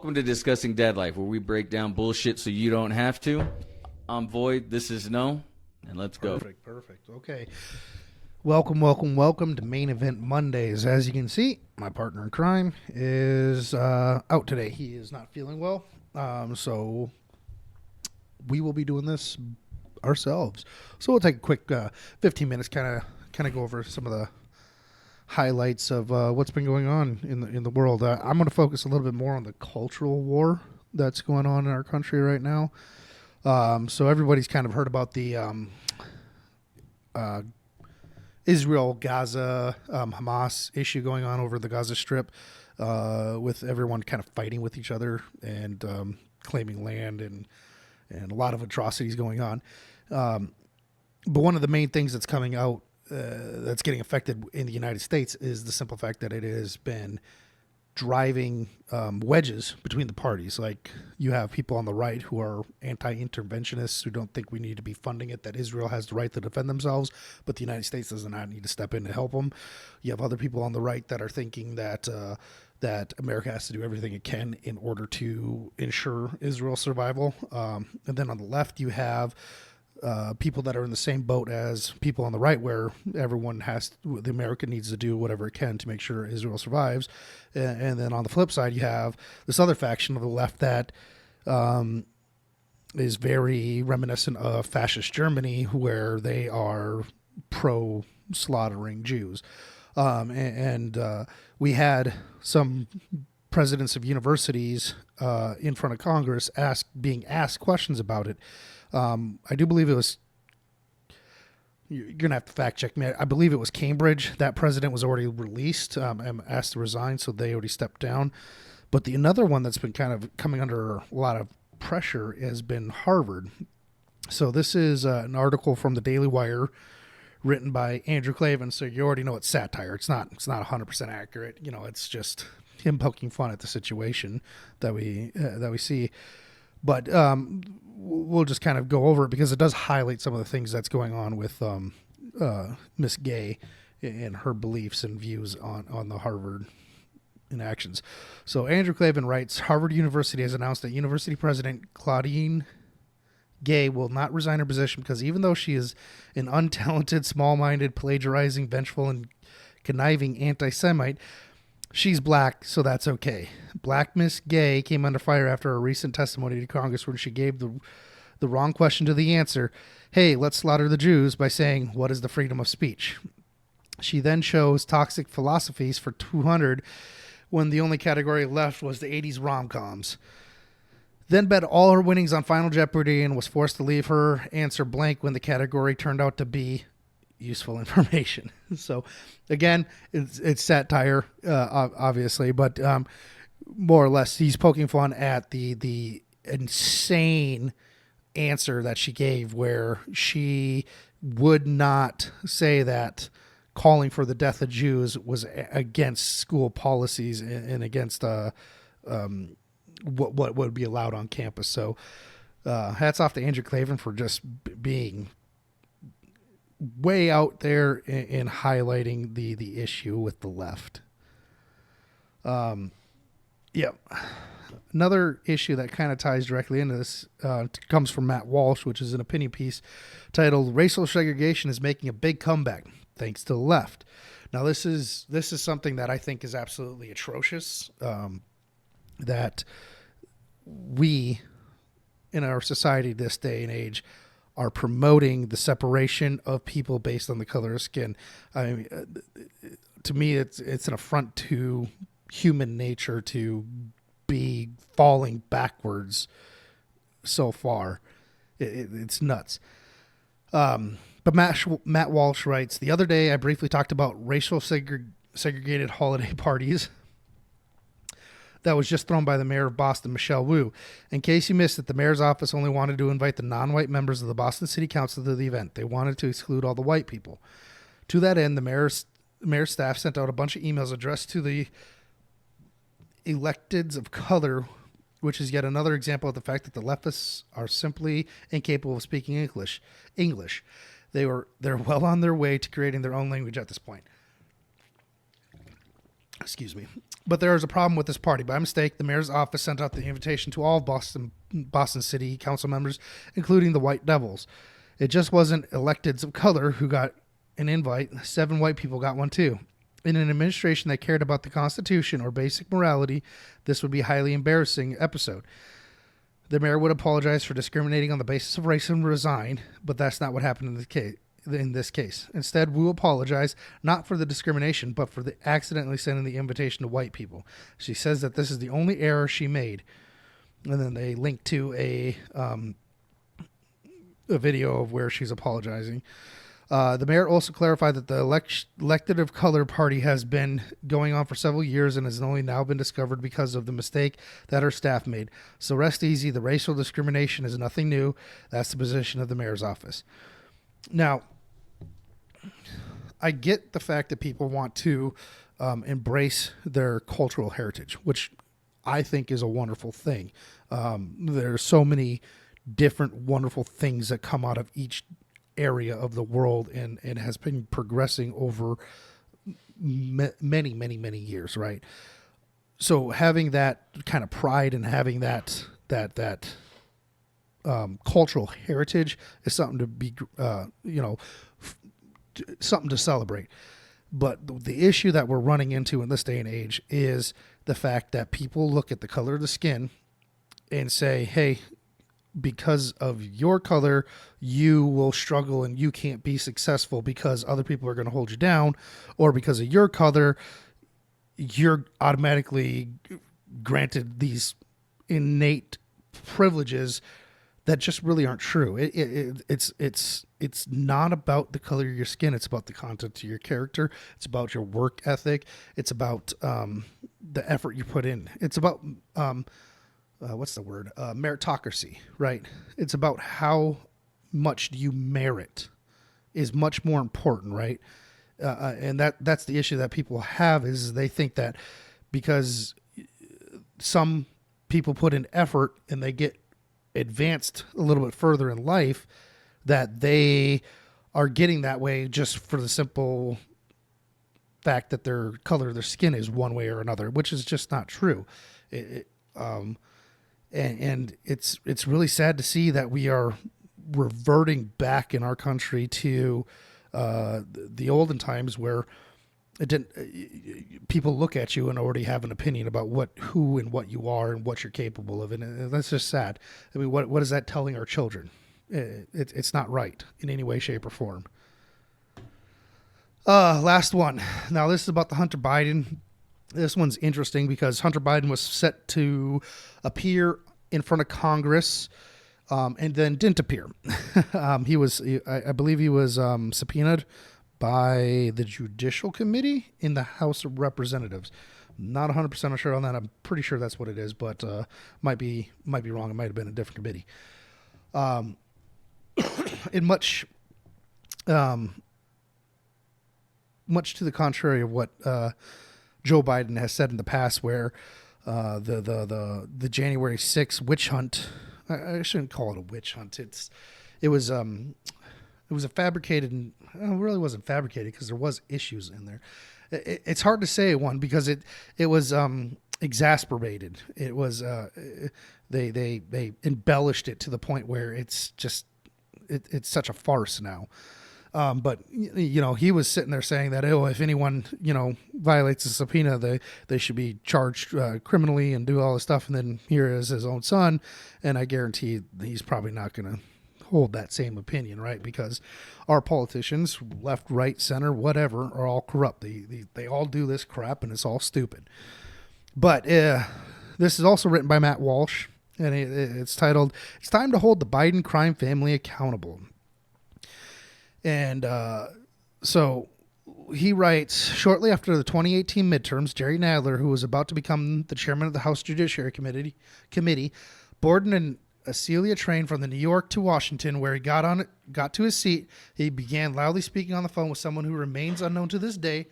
Welcome to Discussing Dad Life, where we break down bullshit so you don't have to. I'm Void, this is No, and let's go. Perfect. Okay. Welcome to Main Event Mondays. As you can see, my partner in crime is out today. He is not feeling well, so we will be doing this ourselves. So we'll take a quick 15 minutes, kind of go over some of the highlights of what's been going on in the world. I'm going to focus a little bit more on the cultural war that's going on in our country right now. So everybody's kind of heard about the Israel, Gaza, Hamas issue going on over the Gaza Strip, with everyone kind of fighting with each other and claiming land and a lot of atrocities going on. But one of the main things that's coming out that's getting affected in the United States is the simple fact that it has been driving wedges between the parties. Like, you have people on the right who are anti-interventionists who don't think we need to be funding it, that Israel has the right to defend themselves, but the United States does not need to step in to help them. You have other people on the right that are thinking that that America has to do everything it can in order to ensure Israel's survival. And then on the left, you have people that are in the same boat as people on the right, where the America needs to do whatever it can to make sure Israel survives. And then on the flip side, you have this other faction of the left that is very reminiscent of fascist Germany, where they are pro-slaughtering Jews. We had some presidents of universities in front of Congress being asked questions about it. I do believe it was, you're going to have to fact check me, I believe it was Cambridge. That president was already released and asked to resign, so they already stepped down. But another one that's been kind of coming under a lot of pressure has been Harvard. So this is an article from the Daily Wire written by Andrew Klavan. So you already know it's satire. It's not 100% accurate. You know, it's just him poking fun at the situation that we see. But we'll just kind of go over it because it does highlight some of the things that's going on with Miss Gay and her beliefs and views on the Harvard inactions. So Andrew Klavan writes, Harvard University has announced that university president Claudine Gay will not resign her position because even though she is an untalented, small-minded, plagiarizing, vengeful, and conniving anti-Semite, she's black, so that's okay. Black Miss Gay came under fire after a recent testimony to Congress when she gave the wrong question to the answer. Hey, let's slaughter the Jews, by saying, what is the freedom of speech? She then chose toxic philosophies for 200 when the only category left was the 80s rom-coms. Then bet all her winnings on Final Jeopardy and was forced to leave her answer blank when the category turned out to be useful information. So again, it's satire, obviously, but more or less he's poking fun at the insane answer that she gave, where she would not say that calling for the death of Jews was against school policies and against what would be allowed on campus. So hats off to Andrew Klavan for just being way out there in highlighting the issue with the left. Another issue that kind of ties directly into this comes from Matt Walsh, which is an opinion piece titled "Racial Segregation is Making a Big Comeback Thanks to the Left." Now, this is something that I think is absolutely atrocious, that we in our society this day and age are promoting the separation of people based on the color of skin. I mean, to me, it's an affront to human nature to be falling backwards so far. It's nuts. But Matt Walsh writes, the other day I briefly talked about racial segregated holiday parties that was just thrown by the mayor of Boston, Michelle Wu. In case you missed it, the mayor's office only wanted to invite the non-white members of the Boston City Council to the event. They wanted to exclude all the white people. To that end, the mayor's staff sent out a bunch of emails addressed to the electeds of color, which is yet another example of the fact that the leftists are simply incapable of speaking English. They're well on their way to creating their own language at this point. Excuse me. But there is a problem with this party. By mistake, the mayor's office sent out the invitation to all Boston City Council members, including the White Devils. It just wasn't electeds of color who got an invite. 7 white people got one too. In an administration that cared about the Constitution or basic morality, this would be a highly embarrassing episode. The mayor would apologize for discriminating on the basis of race and resign, but that's not what happened in this case. Instead, Wu apologized not for the discrimination, but for the accidentally sending the invitation to white people. She says that this is the only error she made. And then they link to a video of where she's apologizing. The mayor also clarified that the elected of color party has been going on for several years and has only now been discovered because of the mistake that her staff made. So rest easy. The racial discrimination is nothing new. That's the position of the mayor's office. Now, I get the fact that people want to embrace their cultural heritage, which I think is a wonderful thing. There are so many different wonderful things that come out of each area of the world, and it has been progressing over many years, right? So having that kind of pride and having that cultural heritage is something to be, something to celebrate. But the issue that we're running into in this day and age is the fact that people look at the color of the skin and say, hey, because of your color, you will struggle and you can't be successful because other people are going to hold you down, or because of your color, you're automatically granted these innate privileges that just really aren't true. It's not about the color of your skin. It's about the content of your character. It's about your work ethic. It's about the effort you put in. It's about meritocracy, right? It's about how much do you merit is much more important, right? And that's the issue that people have, is they think that because some people put in effort and they get advanced a little bit further in life, that they are getting that way just for the simple fact that their color of their skin is one way or another, which is just not true. And it's really sad to see that we are reverting back in our country to the olden times where it didn't. People look at you and already have an opinion about who and what you are and what you're capable of, and that's just sad. I mean, what is that telling our children? It's not right in any way, shape, or form. Last one. Now this is about the Hunter Biden. This one's interesting because Hunter Biden was set to appear in front of Congress, and then didn't appear. I believe he was subpoenaed by the Judicial Committee in the House of Representatives. Not 100% sure on that. I'm pretty sure that's what it is, but might be wrong. It might have been a different committee. In much to the contrary of what Joe Biden has said in the past, where the January 6th witch hunt. I shouldn't call it a witch hunt. It was a fabricated. It really wasn't fabricated because there was issues in there. It's hard to say one because it was exacerbated. It was they embellished it to the point where it's just it's such a farce now. But he was sitting there saying that, if anyone violates a subpoena, they should be charged criminally and do all this stuff. And then here is his own son, and I guarantee he's probably not going to hold that same opinion, right? Because our politicians, left, right, center, whatever, are all corrupt. They all do this crap, and it's all stupid. But this is also written by Matt Walsh, and it's titled, "It's Time to Hold the Biden Crime Family Accountable." And so he writes, shortly after the 2018 midterms, Jerry Nadler, who was about to become the chairman of the House Judiciary Committee, boarded an Acelia train from New York to Washington, where he got to his seat. He began loudly speaking on the phone with someone who remains unknown to this day.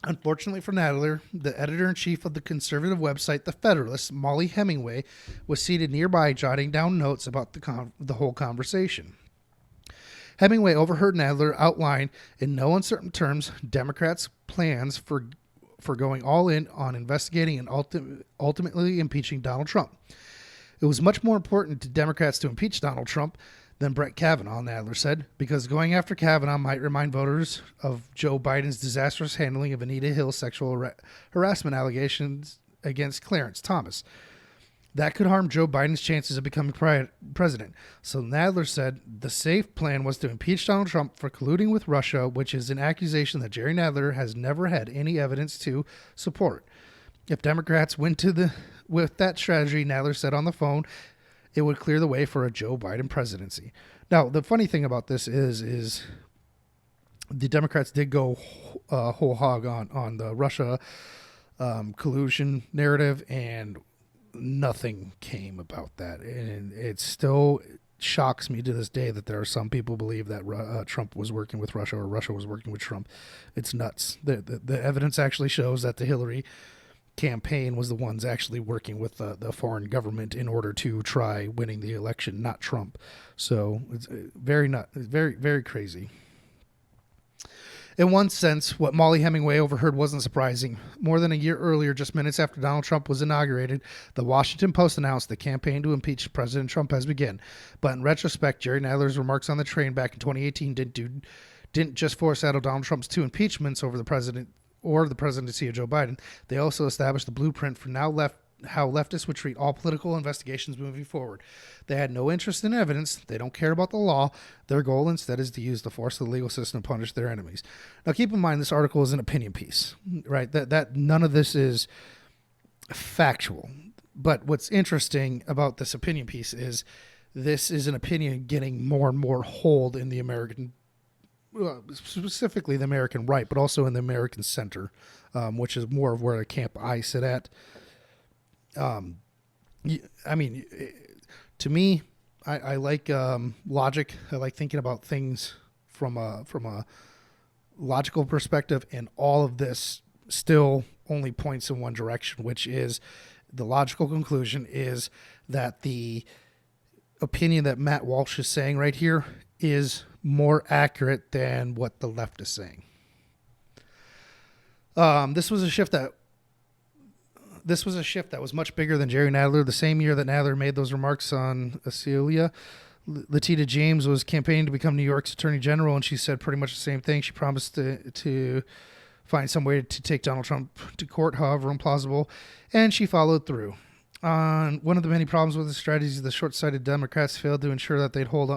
Unfortunately for Nadler, the editor-in-chief of the conservative website The Federalist, Molly Hemingway, was seated nearby, jotting down notes about the whole conversation. Hemingway overheard Nadler outline in no uncertain terms Democrats' plans for going all in on investigating and ultimately impeaching Donald Trump. It was much more important to Democrats to impeach Donald Trump than Brett Kavanaugh, Nadler said, because going after Kavanaugh might remind voters of Joe Biden's disastrous handling of Anita Hill's sexual harassment allegations against Clarence Thomas. That could harm Joe Biden's chances of becoming president. So Nadler said the safe plan was to impeach Donald Trump for colluding with Russia, which is an accusation that Jerry Nadler has never had any evidence to support. If Democrats went with that strategy, Nadler said on the phone, it would clear the way for a Joe Biden presidency. Now, the funny thing about this is the Democrats did go whole hog on the Russia collusion narrative, and nothing came about that. And it still shocks me to this day that there are some people who believe that Trump was working with Russia or Russia was working with Trump. It's nuts. The evidence actually shows that the Hillary campaign was the ones actually working with the foreign government in order to try winning the election, not Trump. So it's very, very crazy. In one sense, what Molly Hemingway overheard wasn't surprising. More than a year earlier, just minutes after Donald Trump was inaugurated, the Washington Post announced the campaign to impeach President Trump has begun. But in retrospect, Jerry Nadler's remarks on the train back in 2018 didn't just foreshadow Donald Trump's 2 impeachments over the president or the presidency of Joe Biden. They also established the blueprint for how leftists would treat all political investigations moving forward. They had no interest in evidence. They don't care about the law. Their goal instead is to use the force of the legal system to punish their enemies. Now, keep in mind, this article is an opinion piece, right? That none of this is factual. But what's interesting about this opinion piece is this is an opinion getting more and more hold in the American, specifically the American right, but also in the American center, which is more of where the camp I sit at. I mean, to me, I like logic. I like thinking about things from a logical perspective, and all of this still only points in one direction, which is the logical conclusion is that the opinion that Matt Walsh is saying right here is more accurate than what the left is saying. This was a shift that was much bigger than Jerry Nadler. The same year that Nadler made those remarks on Acelia, Letitia James was campaigning to become New York's Attorney General, and she said pretty much the same thing. She promised to find some way to take Donald Trump to court, however implausible, and she followed through. One of the many problems with the strategy is the short-sighted Democrats failed to ensure that they'd hold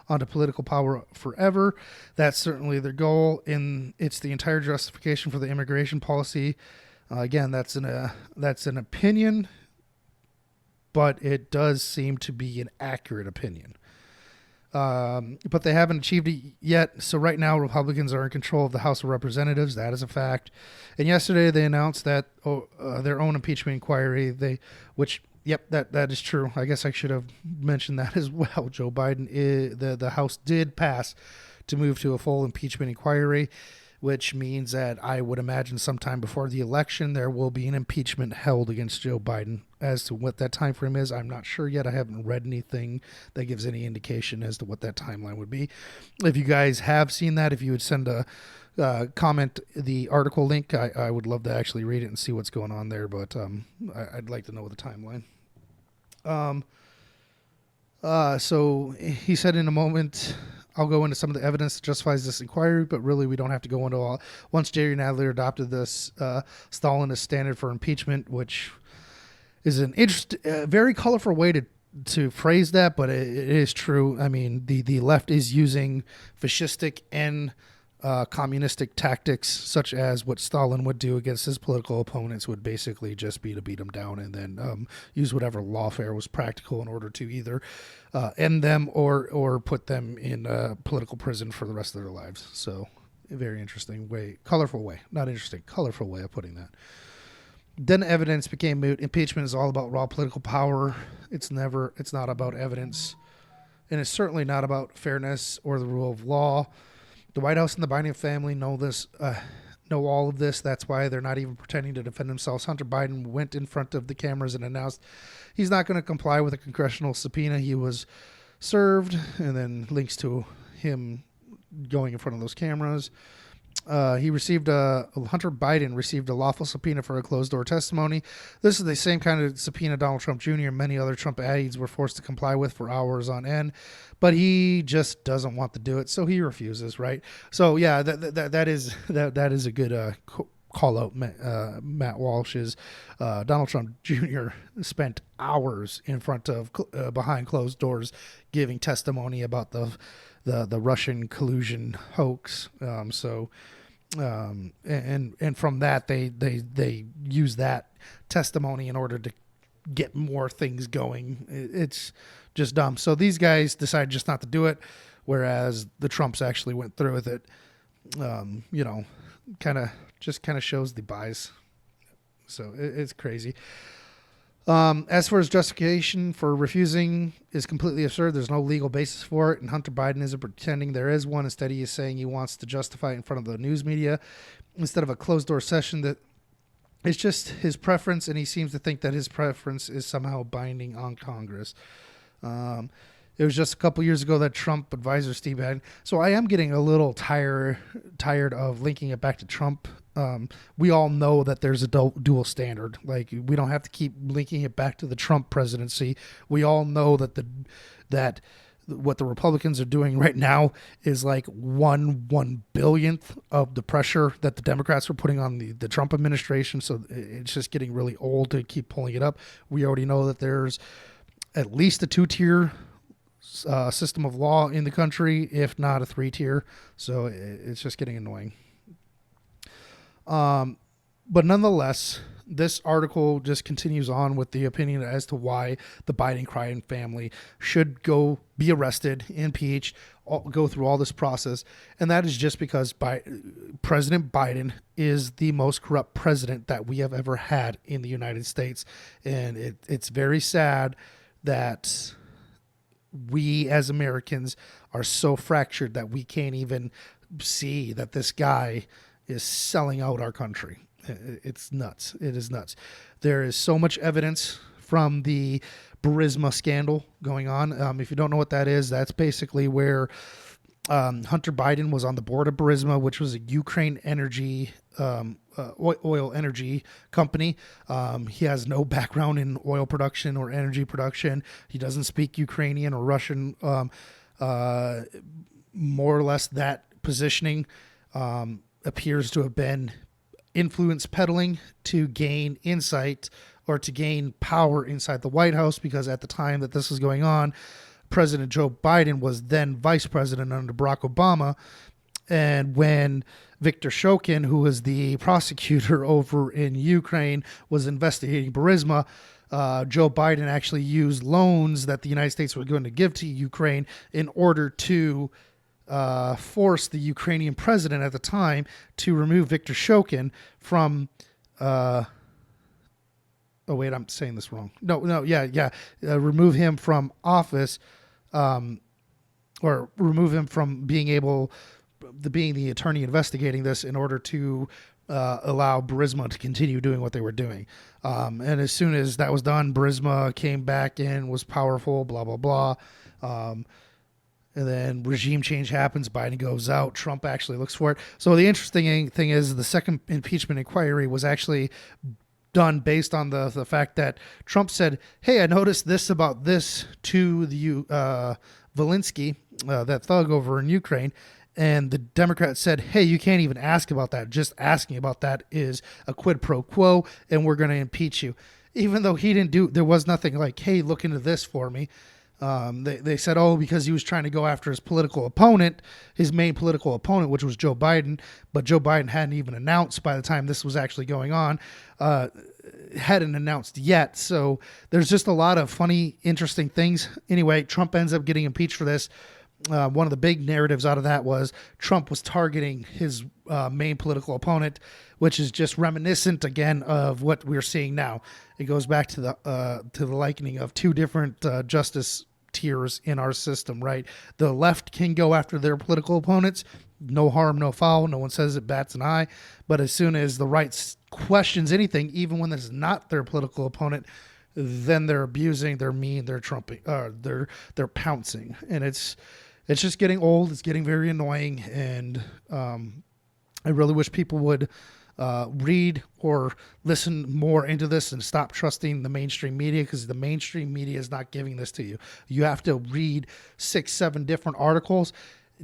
on to political power forever. That's certainly their goal, and it's the entire justification for the immigration policy. Again, that's an opinion, but it does seem to be an accurate opinion. But they haven't achieved it yet. So right now, Republicans are in control of the House of Representatives. That is a fact. And yesterday, they announced that their own impeachment inquiry. That is true. I guess I should have mentioned that as well. Joe Biden, the House did pass to move to a full impeachment inquiry, which means that I would imagine sometime before the election, there will be an impeachment held against Joe Biden. As to what that time frame is, I'm not sure yet. I haven't read anything that gives any indication as to what that timeline would be. If you guys have seen that, if you would send a comment the article link, I would love to actually read it and see what's going on there, but I'd like to know the timeline. So he said in a moment, I'll go into some of the evidence that justifies this inquiry, but really we don't have to go into all. Once Jerry Nadler adopted this Stalinist standard for impeachment, which is an very colorful way to phrase that, but it is true. I mean, the left is using fascistic and communistic tactics, such as what Stalin would do against his political opponents, would basically just be to beat them down and then use whatever lawfare was practical in order to either end them or put them in political prison for the rest of their lives. So a very interesting way, colorful way of putting that. Then evidence became moot. Impeachment is all about raw political power. It's not about evidence, and it's certainly not about fairness or the rule of law. The White House and the Biden family know all of this. That's why they're not even pretending to defend themselves. Hunter Biden went in front of the cameras and announced he's not going to comply with a congressional subpoena. He was served, and then links to him going in front of those cameras. Hunter Biden received a lawful subpoena for a closed door testimony. This is the same kind of subpoena Donald Trump Jr. and many other Trump aides were forced to comply with for hours on end, but he just doesn't want to do it, so he refuses. Right. So yeah, that is a good call out. Matt Walsh's Donald Trump Jr. spent hours in front of behind closed doors giving testimony about the Russian collusion hoax. And from that they use that testimony in order to get more things going. It's just dumb. So these guys decided just not to do it, whereas the Trumps actually went through with it. Kind of shows the bias. So it's crazy. As for his justification for refusing is completely absurd. There's no legal basis for it, and Hunter Biden isn't pretending there is one. Instead, he is saying he wants to justify it in front of the news media instead of a closed-door session. That it's just his preference, and he seems to think that his preference is somehow binding on Congress. It was just a couple years ago that Trump advisor Steve Bannon. So I am getting a little tired of linking it back to Trump. We all know that there's a dual standard. Like, we don't have to keep linking it back to the Trump presidency. We all know that what the Republicans are doing right now is like 1/1 billionth of the pressure that the Democrats were putting on the Trump administration. So it's just getting really old to keep pulling it up. We already know that there's at least a 2-tier system of law in the country, if not a 3-tier. So it's just getting annoying. But nonetheless, this article just continues on with the opinion as to why the Biden crime family should be arrested, impeached, go through all this process. And that is just because President Biden is the most corrupt president that we have ever had in the United States. And it's very sad that we as Americans are so fractured that we can't even see that this guy is selling out our country. It's nuts. It is nuts. There is so much evidence from the Burisma scandal going on. If you don't know what that is, that's basically where Hunter Biden was on the board of Burisma, which was a Ukraine energy oil energy company. He has no background in oil production or energy production. He doesn't speak Ukrainian or Russian. More or less that positioning appears to have been influence peddling to gain insight or to gain power inside the White House, because at the time that this was going on, President Joe Biden was then vice president under Barack Obama. And when Viktor Shokin, who was the prosecutor over in Ukraine, was investigating Burisma, Joe Biden actually used loans that the United States was going to give to Ukraine in order to force the Ukrainian president at the time to remove Viktor Shokin from I'm saying this wrong. Remove him from office, or remove him from being the attorney investigating this in order to allow Burisma to continue doing what they were doing. And as soon as that was done, Burisma came back in, was powerful, blah, blah, blah. And then regime change happens. Biden goes out. Trump actually looks for it. So the interesting thing is the second impeachment inquiry was actually done based on the fact that Trump said, hey, I noticed this about this to the Volinsky, that thug over in Ukraine. And the Democrats said, hey, you can't even ask about that. Just asking about that is a quid pro quo, and we're going to impeach you. Even though there was nothing like, hey, look into this for me. They said, because he was trying to go after his main political opponent, which was Joe Biden, but Joe Biden hadn't even announced by the time this was actually going on, hadn't announced yet. So there's just a lot of funny, interesting things. Anyway, Trump ends up getting impeached for this. One of the big narratives out of that was Trump was targeting his main political opponent, which is just reminiscent again of what we're seeing now. It goes back to the likening of two different justice tiers in our system, right? The left can go after their political opponents, no harm, no foul. No one says it bats an eye. But as soon as the right questions anything, even when it's not their political opponent, then they're abusing, they're mean, they're trumping, they're pouncing, and it's just getting old. It's getting very annoying, and I really wish people would read or listen more into this and stop trusting the mainstream media, because the mainstream media is not giving this to you. You have to read 6-7 different articles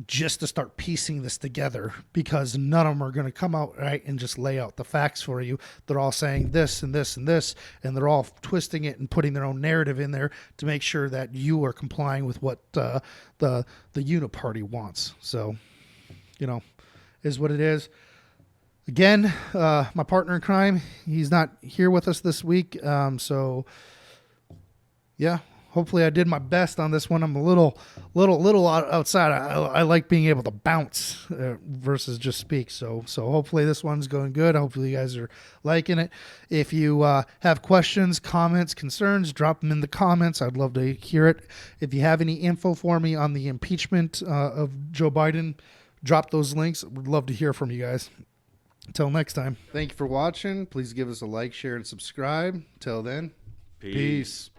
just to start piecing this together, because none of them are going to come out right and just lay out the facts for you. They're all saying this and this and this, and they're all twisting it and putting their own narrative in there to make sure that you are complying with what the uniparty wants. So, is what it is. Again, my partner in crime, he's not here with us this week. So yeah, hopefully I did my best on this one. I'm a little outside. I like being able to bounce versus just speak. So hopefully this one's going good. Hopefully you guys are liking it. If you have questions, comments, concerns, drop them in the comments. I'd love to hear it. If you have any info for me on the impeachment of Joe Biden, drop those links. Would love to hear from you guys. Until next time. Thank you for watching. Please give us a like, share, and subscribe. Till then, peace.